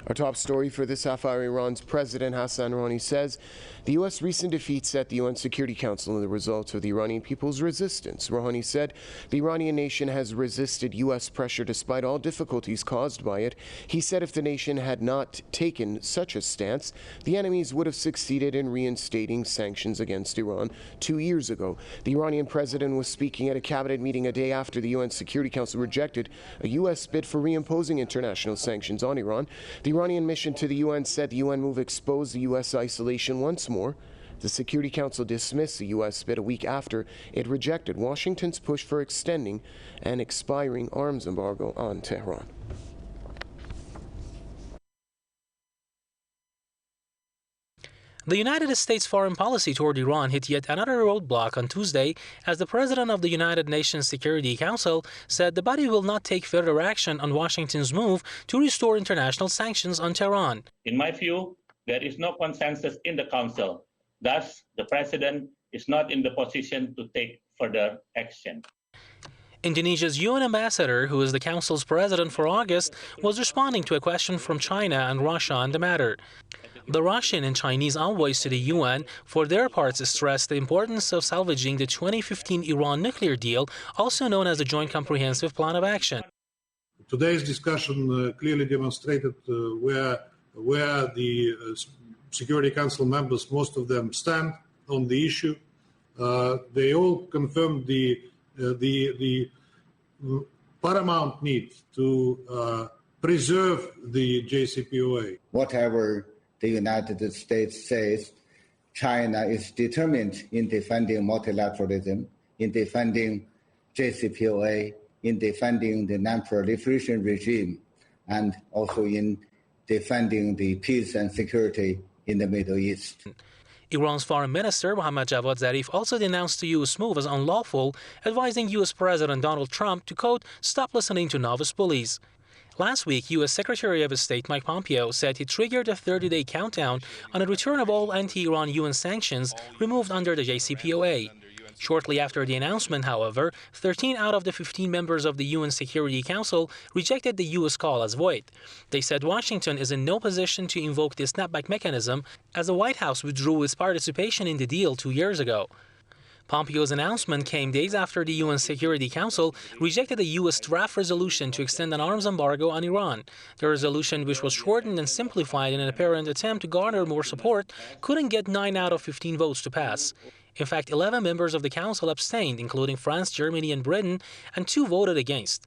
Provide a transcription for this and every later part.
Our top story for this half hour, Iran's President Hassan Rouhani says the U.S. recent defeats at the UN Security Council are the result of the Iranian people's resistance. Rouhani said the Iranian nation has resisted U.S. pressure despite all difficulties caused by it. He said if the nation had not taken such a stance, the enemies would have succeeded in reinstating sanctions against Iran 2 years ago. The Iranian president was speaking at a cabinet meeting a day after the UN Security Council rejected a U.S. bid for reimposing international sanctions on Iran. The Iranian mission to the UN said the UN move exposed the U.S. isolation once more. The Security Council dismissed the U.S. bid a week after it rejected Washington's push for extending an expiring arms embargo on Tehran. The United States foreign policy toward Iran hit yet another roadblock on Tuesday as the president of the United Nations Security Council said the body will not take further action on Washington's move to restore international sanctions on Tehran. In my view, there is no consensus in the Council. Thus, the president is not in the position to take further action. Indonesia's UN ambassador, who is the Council's president for August, was responding to a question from China and Russia on the matter. The Russian and Chinese envoys to the UN, for their parts, stressed the importance of salvaging the 2015 Iran nuclear deal, also known as the Joint Comprehensive Plan of Action. Today's discussion clearly demonstrated where the Security Council members, most of them, stand on the issue. They all confirmed the paramount need to preserve the JCPOA. Whatever the United States says, China is determined in defending multilateralism, in defending JCPOA, in defending the non-proliferation regime, and also in defending the peace and security in the Middle East. Iran's Foreign Minister Mohammad Javad Zarif also denounced the U.S. move as unlawful, advising U.S. President Donald Trump to, quote, stop listening to novice bullies. Last week, U.S. Secretary of State Mike Pompeo said he triggered a 30-day countdown on a return of all anti-Iran UN sanctions removed under the JCPOA. Shortly after the announcement, however, 13 out of the 15 members of the UN Security Council rejected the U.S. call as void. They said Washington is in no position to invoke the snapback mechanism as the White House withdrew its participation in the deal 2 years ago. Pompeo's announcement came days after the UN Security Council rejected a U.S. draft resolution to extend an arms embargo on Iran. The resolution, which was shortened and simplified in an apparent attempt to garner more support, couldn't get 9 out of 15 votes to pass. In fact, 11 members of the Council abstained, including France, Germany, and Britain, and 2 voted against.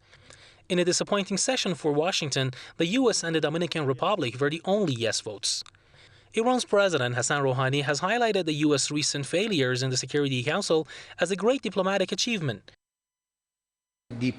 In a disappointing session for Washington, the U.S. and the Dominican Republic were the only yes votes. Iran's President Hassan Rouhani has highlighted the U.S. recent failures in the Security Council as a great diplomatic achievement. We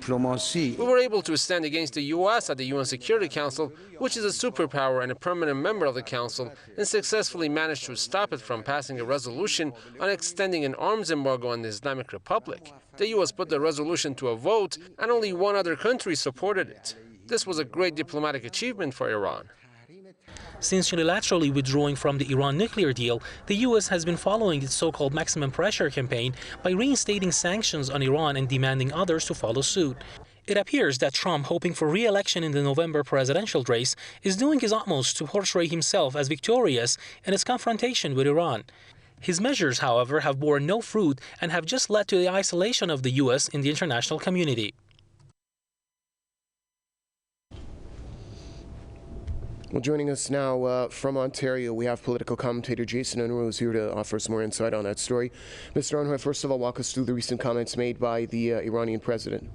were able to stand against the U.S. at the UN Security Council, which is a superpower and a permanent member of the Council, and successfully managed to stop it from passing a resolution on extending an arms embargo on the Islamic Republic. The U.S. put the resolution to a vote, and only one other country supported it. This was a great diplomatic achievement for Iran. Since unilaterally withdrawing from the Iran nuclear deal, the U.S. has been following its so-called maximum pressure campaign by reinstating sanctions on Iran and demanding others to follow suit. It appears that Trump, hoping for re-election in the November presidential race, is doing his utmost to portray himself as victorious in its confrontation with Iran. His measures, however, have borne no fruit and have just led to the isolation of the U.S. in the international community. Well, joining us now from Ontario, we have political commentator Jason Unruhe, who's here to offer us more insight on that story. Mr. Unruhe, first of all, walk us through the recent comments made by the Iranian president.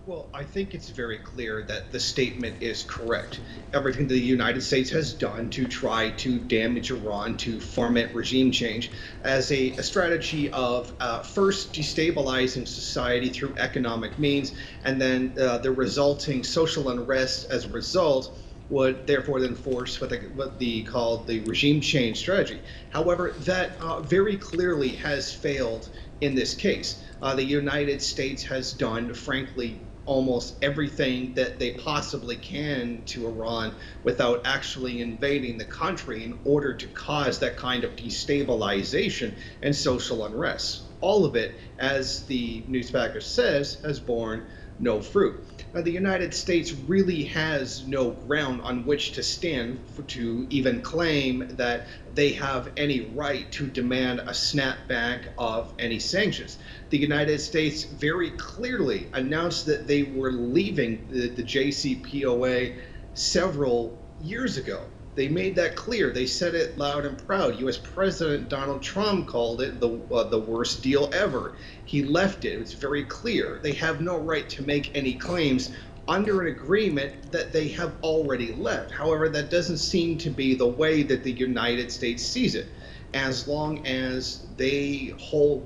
Well, I think it's very clear that the statement is correct. Everything the United States has done to try to damage Iran, to foment regime change, as a strategy of first destabilizing society through economic means, and then the resulting social unrest as a result would therefore then force what they called the regime change strategy. However, that very clearly has failed in this case. The United States has done, frankly, almost everything that they possibly can to Iran without actually invading the country in order to cause that kind of destabilization and social unrest. All of it, as the news package says, has borne no fruit. Now, the United States really has no ground on which to stand to even claim that they have any right to demand a snapback of any sanctions. The United States very clearly announced that they were leaving the JCPOA several years ago. They made that clear. They said it loud and proud. U.S. President Donald Trump called it the worst deal ever. He left it. It was very clear. They have no right to make any claims under an agreement that they have already left. However, that doesn't seem to be the way that the United States sees it. As long as they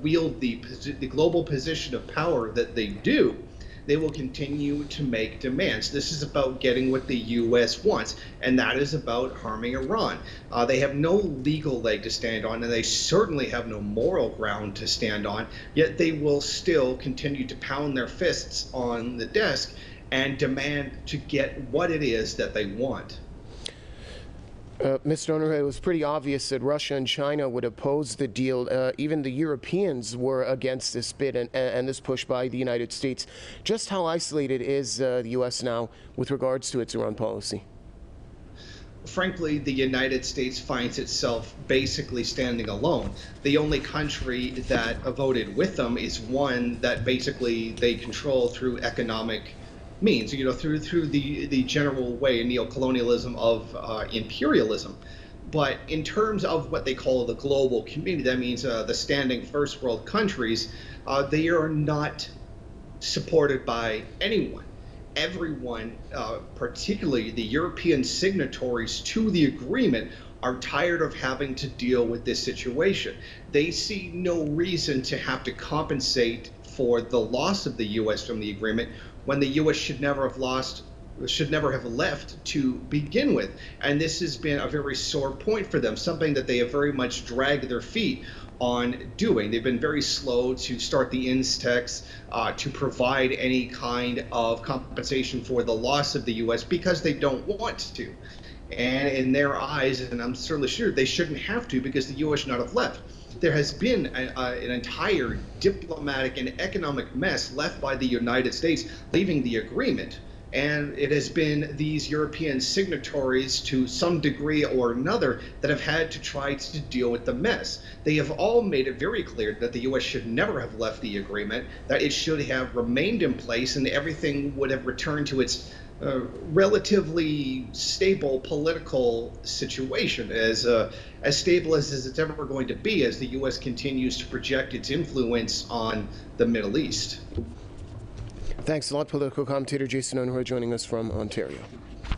wield the global position of power that they do, they will continue to make demands. This is about getting what the U.S. wants, and that is about harming Iran. They have no legal leg to stand on, and they certainly have no moral ground to stand on, yet they will still continue to pound their fists on the desk and demand to get what it is that they want. Mr. Unruhe, it was pretty obvious that Russia and China would oppose the deal. Even the Europeans were against this bid and this push by the United States. Just how isolated is the U.S. now with regards to its Iran policy? Frankly, the United States finds itself basically standing alone. The only country that voted with them is one that basically they control through economic means, through the general way, neocolonialism of imperialism. But in terms of what they call the global community, that means the standing first world countries, they are not supported by anyone. Everyone, particularly the European signatories to the agreement, are tired of having to deal with this situation. They see no reason to have to compensate for the loss of the U.S. from the agreement when the U.S. should never have left to begin with. And this has been a very sore point for them, something that they have very much dragged their feet on doing. They've been very slow to start the INSTEX, to provide any kind of compensation for the loss of the U.S. because they don't want to. And in their eyes, and I'm certainly sure they shouldn't have to because the U.S. should not have left. There has been an entire diplomatic and economic mess left by the United States leaving the agreement. And it has been these European signatories to some degree or another that have had to try to deal with the mess. They have all made it very clear that the U.S. should never have left the agreement, that it should have remained in place, and everything would have returned to its relatively stable political situation, as stable as it's ever going to be as the U.S. continues to project its influence on the Middle East. Thanks a lot, political commentator Jason Unruhe, joining us from Ontario.